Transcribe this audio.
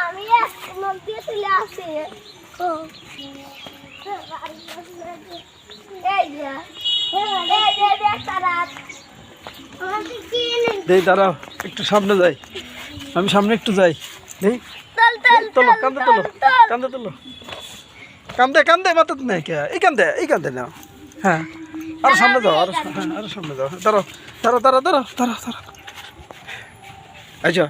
আমি নদী চলে আসি দেই দাঁড়াও একটু সামনে যাই, আমি সামনে একটু যাই। দেই তোলো, কান্দে তোলো, কান্দে তোলো, কান্দে কান্দে মাথা নেই কে, এই কান্দে নাও। হ্যাঁ আরো সামনে যাও, আরো হ্যাঁ আরো সামনে যাও। দাঁড়াও দাঁড়াও দাঁড়াও দাঁড়াও দাঁড়াও দাঁড়াও। আচ্ছা